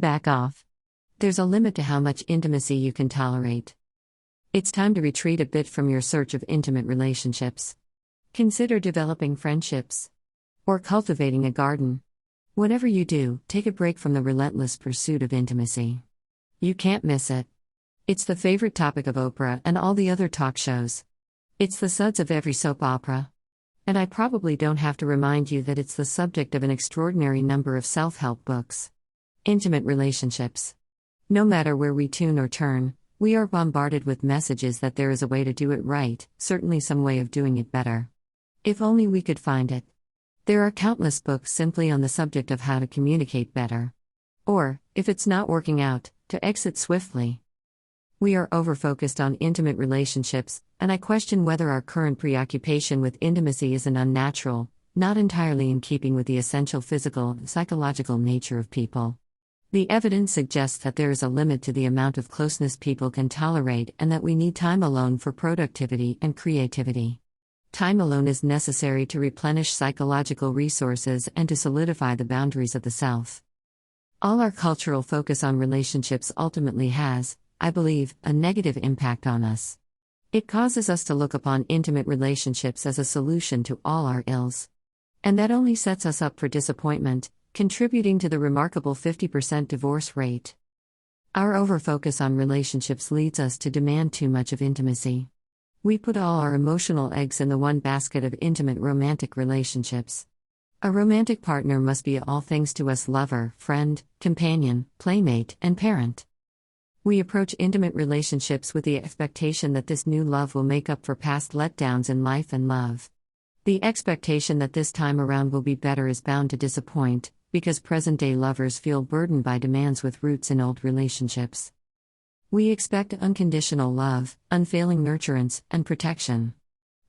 Back off. There's a limit to how much intimacy you can tolerate. It's time to retreat a bit from your search of intimate relationships. Consider developing friendships. Or cultivating a garden. Whatever you do, take a break from the relentless pursuit of intimacy. You can't miss it. It's the favorite topic of Oprah and all the other talk shows. It's the suds of every soap opera. And I probably don't have to remind you that it's the subject of an extraordinary number of self-help books. Intimate relationships. No matter where we tune or turn, we are bombarded with messages that there is a way to do it right, certainly some way of doing it better. If only we could find it. There are countless books simply on the subject of how to communicate better. Or, if it's not working out, to exit swiftly. We are over-focused on intimate relationships, and I question whether our current preoccupation with intimacy isn't unnatural, not entirely in keeping with the essential physical and psychological nature of people. The evidence suggests that there is a limit to the amount of closeness people can tolerate and that we need time alone for productivity and creativity. Time alone is necessary to replenish psychological resources and to solidify the boundaries of the self. All our cultural focus on relationships ultimately has, I believe, a negative impact on us. It causes us to look upon intimate relationships as a solution to all our ills. And that only sets us up for disappointment, contributing to the remarkable 50% divorce rate. Our overfocus on relationships leads us to demand too much of intimacy. We put all our emotional eggs in the one basket of intimate romantic relationships. A romantic partner must be all things to us: lover, friend, companion, playmate, and parent. We approach intimate relationships with the expectation that this new love will make up for past letdowns in life and love. The expectation that this time around will be better is bound to disappoint, because present-day lovers feel burdened by demands with roots in old relationships. We expect unconditional love, unfailing nurturance, and protection.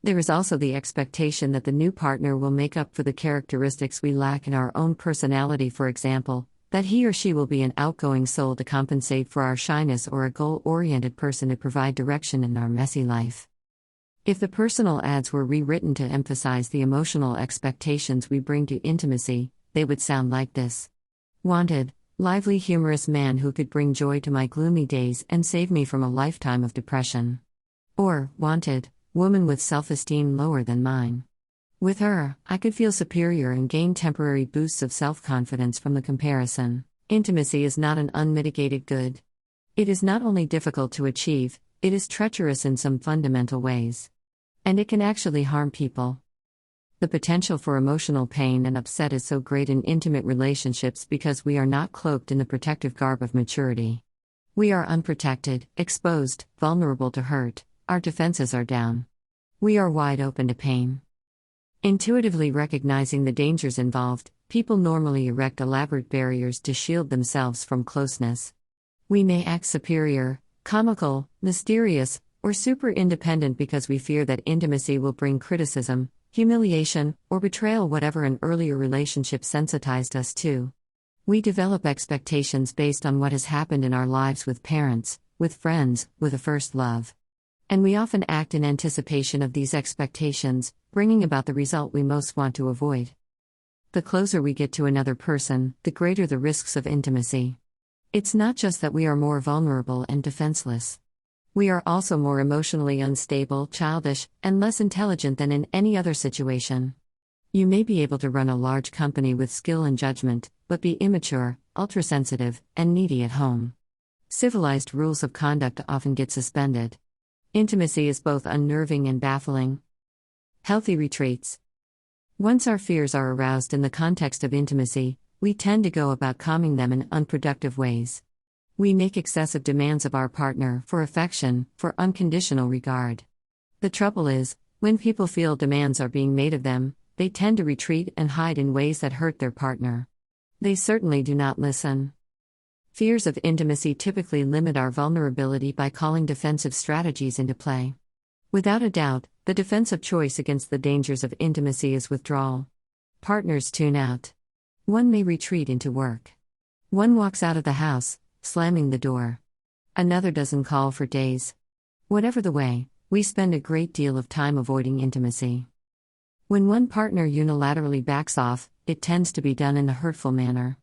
There is also the expectation that the new partner will make up for the characteristics we lack in our own personality, for example, that he or she will be an outgoing soul to compensate for our shyness or a goal-oriented person to provide direction in our messy life. If the personal ads were rewritten to emphasize the emotional expectations we bring to intimacy, they would sound like this. Wanted, lively, humorous man who could bring joy to my gloomy days and save me from a lifetime of depression. Or, wanted, woman with self-esteem lower than mine. With her, I could feel superior and gain temporary boosts of self-confidence from the comparison. Intimacy is not an unmitigated good. It is not only difficult to achieve, it is treacherous in some fundamental ways. And it can actually harm people. The potential for emotional pain and upset is so great in intimate relationships because we are not cloaked in the protective garb of maturity. We are unprotected, exposed, vulnerable to hurt, our defenses are down. We are wide open to pain. Intuitively recognizing the dangers involved, people normally erect elaborate barriers to shield themselves from closeness. We may act superior, comical, mysterious, or super independent because we fear that intimacy will bring criticism, humiliation, or betrayal, whatever an earlier relationship sensitized us to. We develop expectations based on what has happened in our lives with parents, with friends, with a first love. And we often act in anticipation of these expectations, bringing about the result we most want to avoid. The closer we get to another person, the greater the risks of intimacy. It's not just that we are more vulnerable and defenseless. We are also more emotionally unstable, childish, and less intelligent than in any other situation. You may be able to run a large company with skill and judgment, but be immature, ultra-sensitive, and needy at home. Civilized rules of conduct often get suspended. Intimacy is both unnerving and baffling. Healthy retreats. Once our fears are aroused in the context of intimacy, we tend to go about calming them in unproductive ways. We make excessive demands of our partner for affection, for unconditional regard. The trouble is, when people feel demands are being made of them, they tend to retreat and hide in ways that hurt their partner. They certainly do not listen. Fears of intimacy typically limit our vulnerability by calling defensive strategies into play. Without a doubt, the defensive choice against the dangers of intimacy is withdrawal. Partners tune out. One may retreat into work. One walks out of the house, slamming the door. Another doesn't call for days. Whatever the way, we spend a great deal of time avoiding intimacy. When one partner unilaterally backs off, it tends to be done in a hurtful manner.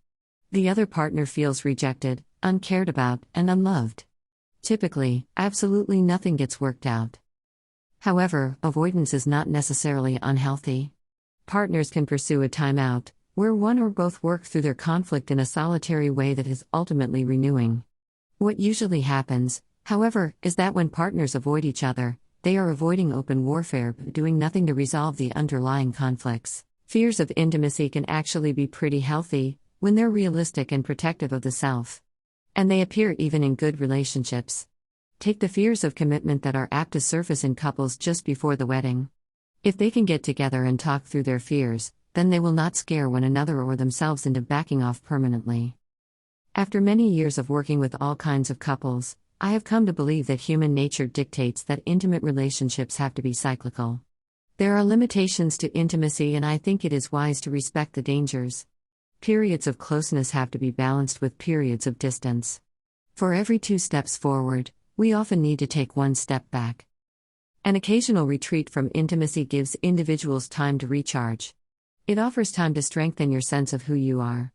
The other partner feels rejected, uncared about, and unloved. Typically, absolutely nothing gets worked out. However, avoidance is not necessarily unhealthy. Partners can pursue a timeout, where one or both work through their conflict in a solitary way that is ultimately renewing. What usually happens, however, is that when partners avoid each other, they are avoiding open warfare but doing nothing to resolve the underlying conflicts. Fears of intimacy can actually be pretty healthy when they're realistic and protective of the self. And they appear even in good relationships. Take the fears of commitment that are apt to surface in couples just before the wedding. If they can get together and talk through their fears, then they will not scare one another or themselves into backing off permanently. After many years of working with all kinds of couples, I have come to believe that human nature dictates that intimate relationships have to be cyclical. There are limitations to intimacy, and I think it is wise to respect the dangers. Periods of closeness have to be balanced with periods of distance. For every 2 steps forward, we often need to take 1 step back. An occasional retreat from intimacy gives individuals time to recharge. It offers time to strengthen your sense of who you are.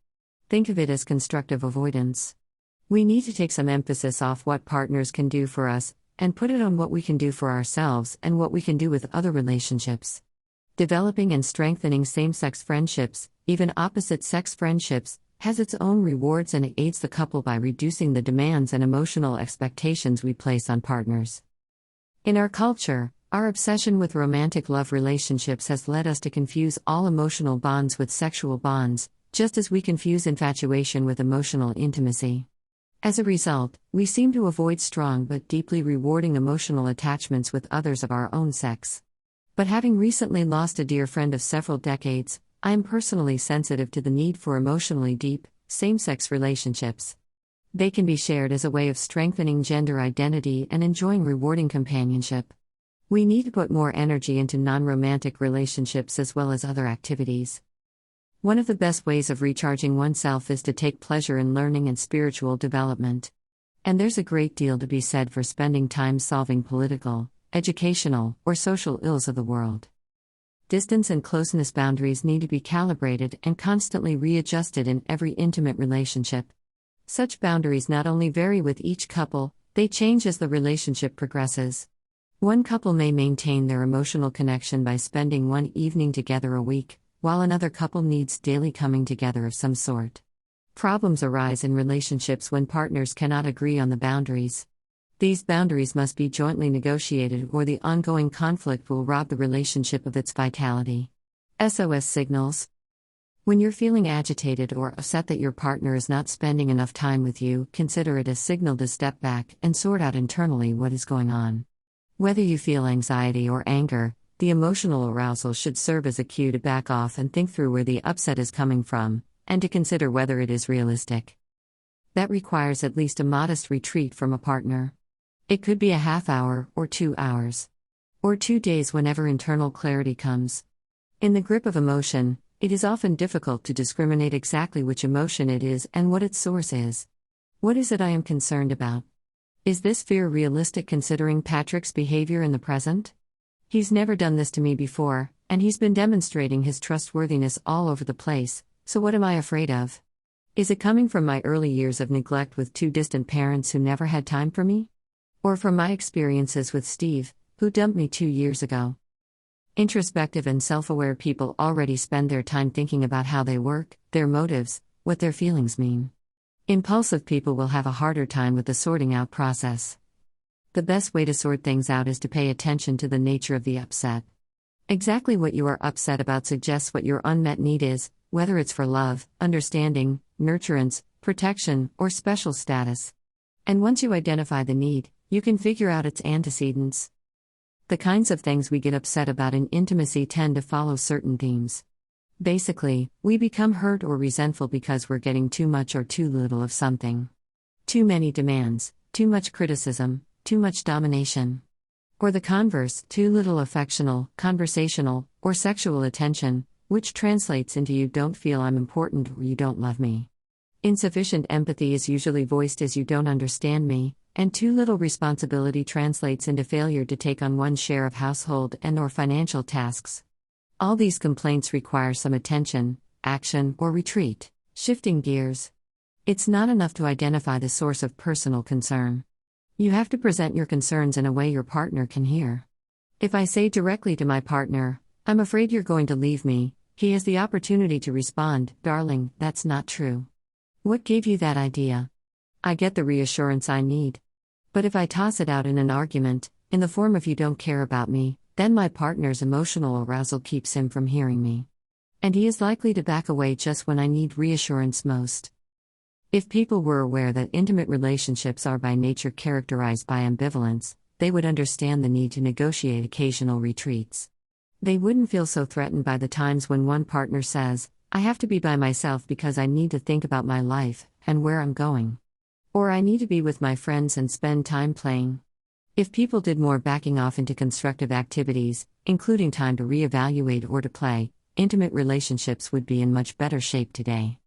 Think of it as constructive avoidance. We need to take some emphasis off what partners can do for us, and put it on what we can do for ourselves and what we can do with other relationships. Developing and strengthening same-sex friendships, even opposite-sex friendships, has its own rewards, and it aids the couple by reducing the demands and emotional expectations we place on partners. In our culture, our obsession with romantic love relationships has led us to confuse all emotional bonds with sexual bonds, just as we confuse infatuation with emotional intimacy. As a result, we seem to avoid strong but deeply rewarding emotional attachments with others of our own sex. But having recently lost a dear friend of several decades, I am personally sensitive to the need for emotionally deep, same-sex relationships. They can be shared as a way of strengthening gender identity and enjoying rewarding companionship. We need to put more energy into non-romantic relationships as well as other activities. One of the best ways of recharging oneself is to take pleasure in learning and spiritual development. And there's a great deal to be said for spending time solving political, educational, or social ills of the world. Distance and closeness boundaries need to be calibrated and constantly readjusted in every intimate relationship. Such boundaries not only vary with each couple, they change as the relationship progresses. One couple may maintain their emotional connection by spending one evening together a week, while another couple needs daily coming together of some sort. Problems arise in relationships when partners cannot agree on the boundaries. These boundaries must be jointly negotiated, or the ongoing conflict will rob the relationship of its vitality. SOS signals. When you're feeling agitated or upset that your partner is not spending enough time with you, consider it a signal to step back and sort out internally what is going on. Whether you feel anxiety or anger, the emotional arousal should serve as a cue to back off and think through where the upset is coming from, and to consider whether it is realistic. That requires at least a modest retreat from a partner. It could be a half hour, or 2 hours. Or 2 days, whenever internal clarity comes. In the grip of emotion, it is often difficult to discriminate exactly which emotion it is and what its source is. What is it I am concerned about? Is this fear realistic considering Patrick's behavior in the present? He's never done this to me before, and he's been demonstrating his trustworthiness all over the place, so what am I afraid of? Is it coming from my early years of neglect with 2 distant parents who never had time for me? Or from my experiences with Steve, who dumped me 2 years ago? Introspective and self-aware people already spend their time thinking about how they work, their motives, what their feelings mean. Impulsive people will have a harder time with the sorting out process. The best way to sort things out is to pay attention to the nature of the upset. Exactly what you are upset about suggests what your unmet need is, whether it's for love, understanding, nurturance, protection, or special status. And once you identify the need, you can figure out its antecedents. The kinds of things we get upset about in intimacy tend to follow certain themes. Basically, we become hurt or resentful because we're getting too much or too little of something. Too many demands, too much criticism, too much domination. Or the converse, too little affectional, conversational, or sexual attention, which translates into you don't feel I'm important or you don't love me. Insufficient empathy is usually voiced as you don't understand me, and too little responsibility translates into failure to take on one's share of household and/or financial tasks. All these complaints require some attention, action, or retreat. Shifting gears. It's not enough to identify the source of personal concern. You have to present your concerns in a way your partner can hear. If I say directly to my partner, "I'm afraid you're going to leave me," he has the opportunity to respond, "Darling, that's not true. What gave you that idea?" I get the reassurance I need. But if I toss it out in an argument, in the form of "you don't care about me," then my partner's emotional arousal keeps him from hearing me. And he is likely to back away just when I need reassurance most. If people were aware that intimate relationships are by nature characterized by ambivalence, they would understand the need to negotiate occasional retreats. They wouldn't feel so threatened by the times when one partner says, "I have to be by myself because I need to think about my life and where I'm going." Or "I need to be with my friends and spend time playing." If people did more backing off into constructive activities, including time to reevaluate or to play, intimate relationships would be in much better shape today.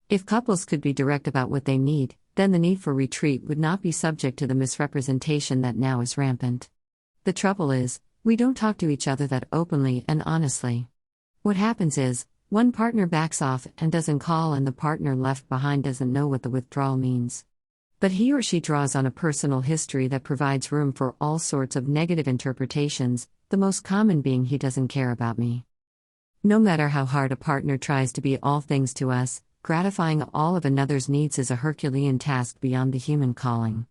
If couples could be direct about what they need, then the need for retreat would not be subject to the misrepresentation that now is rampant. The trouble is, we don't talk to each other that openly and honestly. What happens is, one partner backs off and doesn't call, and the partner left behind doesn't know what the withdrawal means. But he or she draws on a personal history that provides room for all sorts of negative interpretations, the most common being "he doesn't care about me." No matter how hard a partner tries to be all things to us, gratifying all of another's needs is a Herculean task beyond the human calling.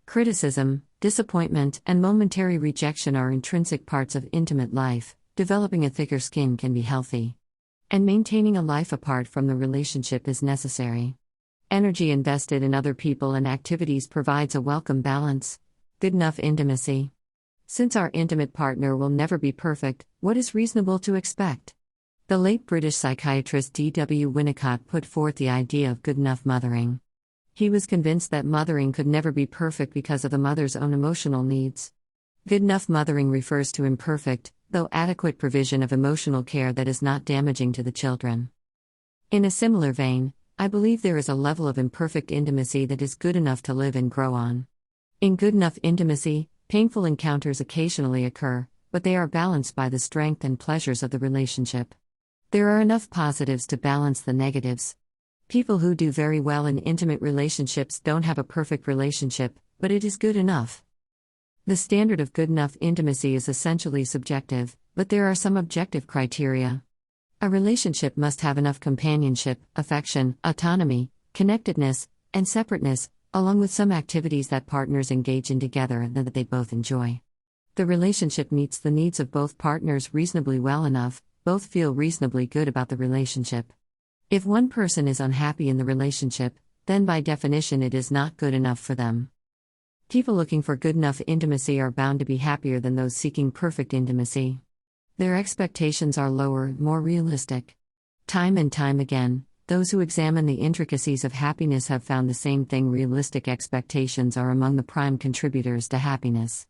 Criticism, disappointment, and momentary rejection are intrinsic parts of intimate life. Developing a thicker skin can be healthy. And maintaining a life apart from the relationship is necessary. Energy invested in other people and activities provides a welcome balance. Good enough intimacy. Since our intimate partner will never be perfect, what is reasonable to expect? The late British psychiatrist D.W. Winnicott put forth the idea of good enough mothering. He was convinced that mothering could never be perfect because of the mother's own emotional needs. Good enough mothering refers to imperfect, though adequate provision of emotional care that is not damaging to the children. In a similar vein, I believe there is a level of imperfect intimacy that is good enough to live and grow on. In good enough intimacy, painful encounters occasionally occur, but they are balanced by the strength and pleasures of the relationship. There are enough positives to balance the negatives. People who do very well in intimate relationships don't have a perfect relationship, but it is good enough. The standard of good enough intimacy is essentially subjective, but there are some objective criteria. A relationship must have enough companionship, affection, autonomy, connectedness, and separateness, along with some activities that partners engage in together and that they both enjoy. The relationship meets the needs of both partners reasonably well enough. Both feel reasonably good about the relationship. If one person is unhappy in the relationship, then by definition it is not good enough for them. People looking for good enough intimacy are bound to be happier than those seeking perfect intimacy. Their expectations are lower, more realistic. Time and time again, those who examine the intricacies of happiness have found the same thing: realistic expectations are among the prime contributors to happiness.